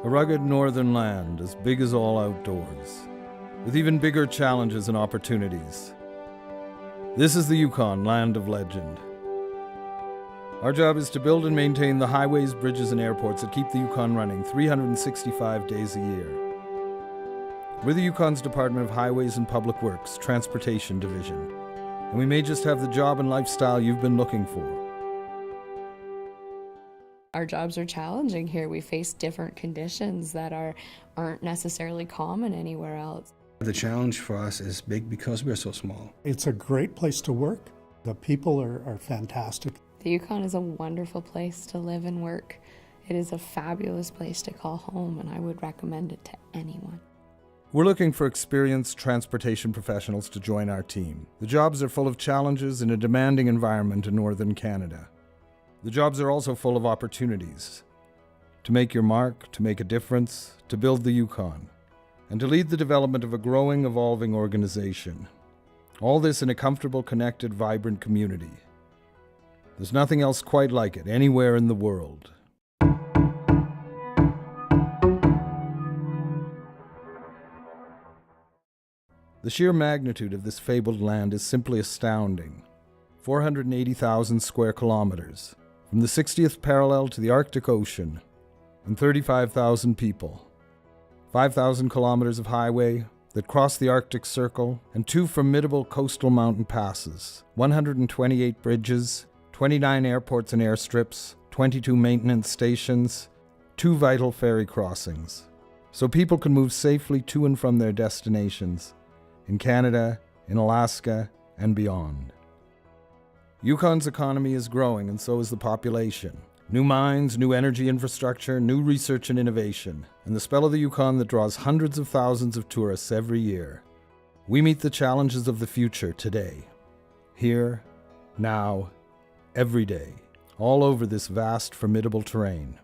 A rugged northern land as big as all outdoors, with even bigger challenges and opportunities. This is the Yukon, land of legend. Our job is to build and maintain the highways, bridges, and airports that keep the Yukon running 365 days a year. We're the Yukon's Department of Highways and Public Works, Transportation Division, and we may just have the job and lifestyle you've been looking for. Our jobs are challenging here. We face different conditions that aren't necessarily common anywhere else. The challenge for us is big because we're so small. It's a great place to work. The people are fantastic. The Yukon is a wonderful place to live and work. It is a fabulous place to call home, and I would recommend it to anyone. We're looking for experienced transportation professionals to join our team. The jobs are full of challenges in a demanding environment in northern Canada. The jobs are also full of opportunities to make your mark, to make a difference, to build the Yukon, and to lead the development of a growing, evolving organization. All this in a comfortable, connected, vibrant community. There's nothing else quite like it anywhere in the world. The sheer magnitude of this fabled land is simply astounding. 480,000 square kilometers, from the 60th parallel to the Arctic Ocean, and 35,000 people. 5,000 kilometers of highway that cross the Arctic Circle, and 2 formidable coastal mountain passes, 128 bridges, 29 airports and airstrips, 22 maintenance stations, 2 vital ferry crossings, so people can move safely to and from their destinations, in Canada, in Alaska, and beyond. Yukon's economy is growing, and so is the population. New mines, new energy infrastructure, new research and innovation, and the spell of the Yukon that draws hundreds of thousands of tourists every year. We meet the challenges of the future today. Here, now, every day, all over this vast, formidable terrain.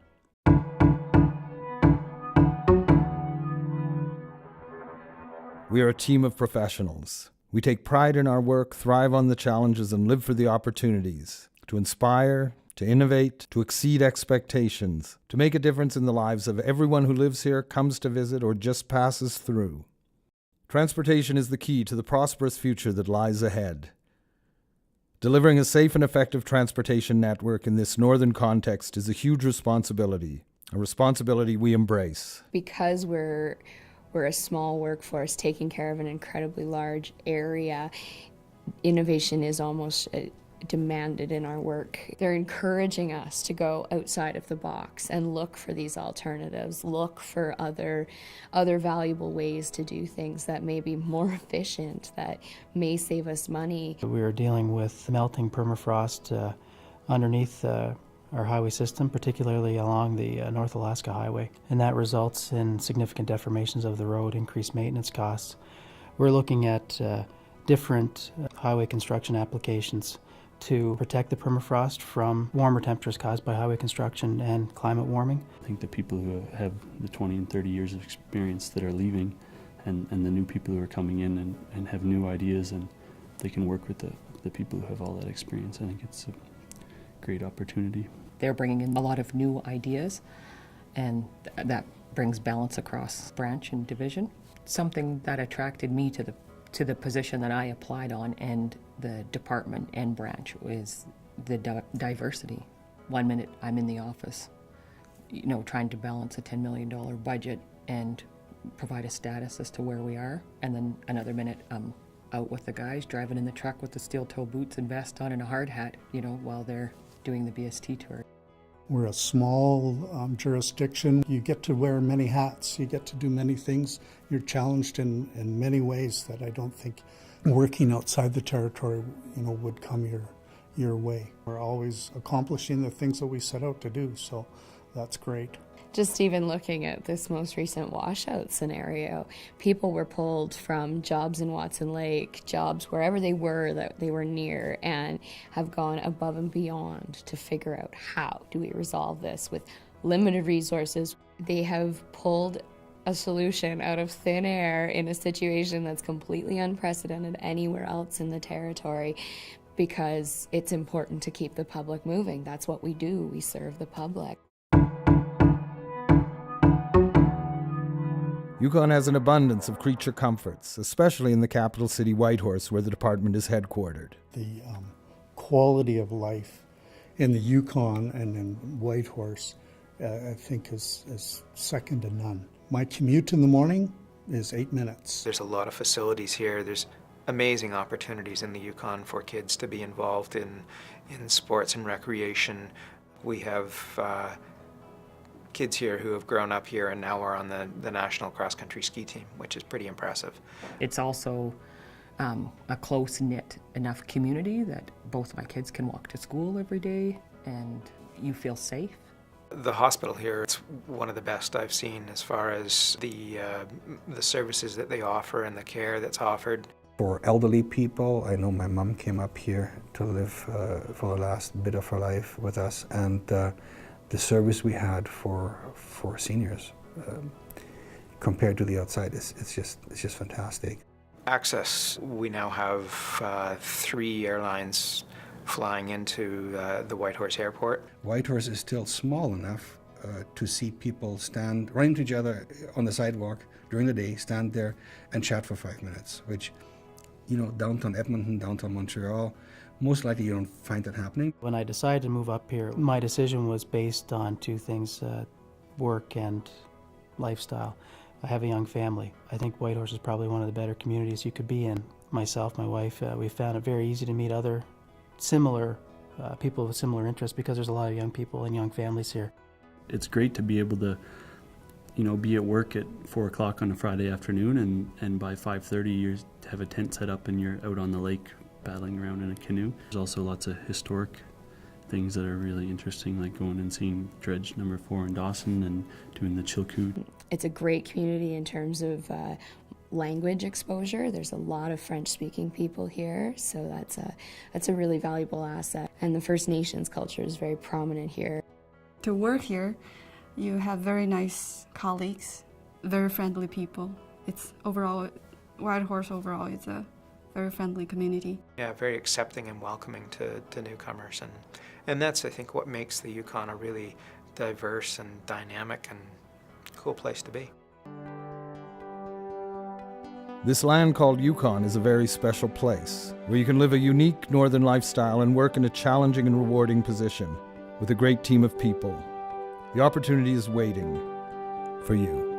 We are a team of professionals. We take pride in our work, thrive on the challenges, and live for the opportunities to inspire, to innovate, to exceed expectations, to make a difference in the lives of everyone who lives here, comes to visit, or just passes through. Transportation is the key to the prosperous future that lies ahead. Delivering a safe and effective transportation network in this northern context is a huge responsibility, a responsibility we embrace. Because we're a small workforce taking care of an incredibly large area, innovation is almost demanded in our work. They're encouraging us to go outside of the box and look for these alternatives, look for other valuable ways to do things that may be more efficient, that may save us money. We are dealing with melting permafrost underneath our highway system, particularly along the North Alaska Highway, and that results in significant deformations of the road, increased maintenance costs. We're looking at different highway construction applications to protect the permafrost from warmer temperatures caused by highway construction and climate warming. I think the people who have the 20 and 30 years of experience that are leaving and the new people who are coming in and have new ideas, and they can work with the people who have all that experience. I think it's a great opportunity. They're bringing in a lot of new ideas, and that brings balance across branch and division. Something that attracted me to the position that I applied on and the department and branch is the diversity. 1 minute I'm in the office, trying to balance a $10 million budget and provide a status as to where we are, and then another minute I'm out with the guys driving in the truck with the steel toe boots and vest on and a hard hat, while they're doing the BST tour. We're a small jurisdiction. You get to wear many hats. You get to do many things. You're challenged in many ways that I don't think working outside the territory, would come your way. We're always accomplishing the things that we set out to do, so that's great. Just even looking at this most recent washout scenario, people were pulled from jobs in Watson Lake, jobs wherever they were that they were near, and have gone above and beyond to figure out how do we resolve this with limited resources. They have pulled a solution out of thin air in a situation that's completely unprecedented anywhere else in the territory, because it's important to keep the public moving. That's what we do. We serve the public. Yukon has an abundance of creature comforts, especially in the capital city Whitehorse, where the department is headquartered. The quality of life in the Yukon and in Whitehorse, I think is second to none. My commute in the morning is 8 minutes. There's a lot of facilities here. There's amazing opportunities in the Yukon for kids to be involved in sports and recreation. We have kids here who have grown up here and now are on the national cross-country ski team, which is pretty impressive. It's also a close-knit enough community that both my kids can walk to school every day and you feel safe. The hospital here, it's one of the best I've seen as far as the services that they offer and the care that's offered. For elderly people, I know my mom came up here to live for the last bit of her life with us, and the service we had for seniors compared to the outside it's just fantastic. Access, we now have 3 airlines flying into the Whitehorse Airport. Whitehorse is still small enough to see people stand, run into each other on the sidewalk during the day, stand there and chat for 5 minutes, which, you know, downtown Edmonton, downtown Montreal, most likely you don't find that happening. When I decided to move up here, my decision was based on 2 things, work and lifestyle. I have a young family. I think Whitehorse is probably one of the better communities you could be in. Myself, my wife, we found it very easy to meet other similar people with similar interests because there's a lot of young people and young families here. It's great to be able to, you know, be at work at 4 o'clock on a Friday afternoon and by 5:30 you have a tent set up and you're out on the lake paddling around in a canoe. There's also lots of historic things that are really interesting, like going and seeing Dredge number 4 in Dawson and doing the Chilkoot. It's a great community in terms of language exposure. There's a lot of French-speaking people here, so that's a really valuable asset. And the First Nations culture is very prominent here. To work here, you have very nice colleagues, very friendly people. It's overall, Whitehorse overall, it's a very friendly community. Yeah, very accepting and welcoming to newcomers, and that's, I think, what makes the Yukon a really diverse and dynamic and cool place to be. This land called Yukon is a very special place, where you can live a unique northern lifestyle and work in a challenging and rewarding position with a great team of people. The opportunity is waiting for you.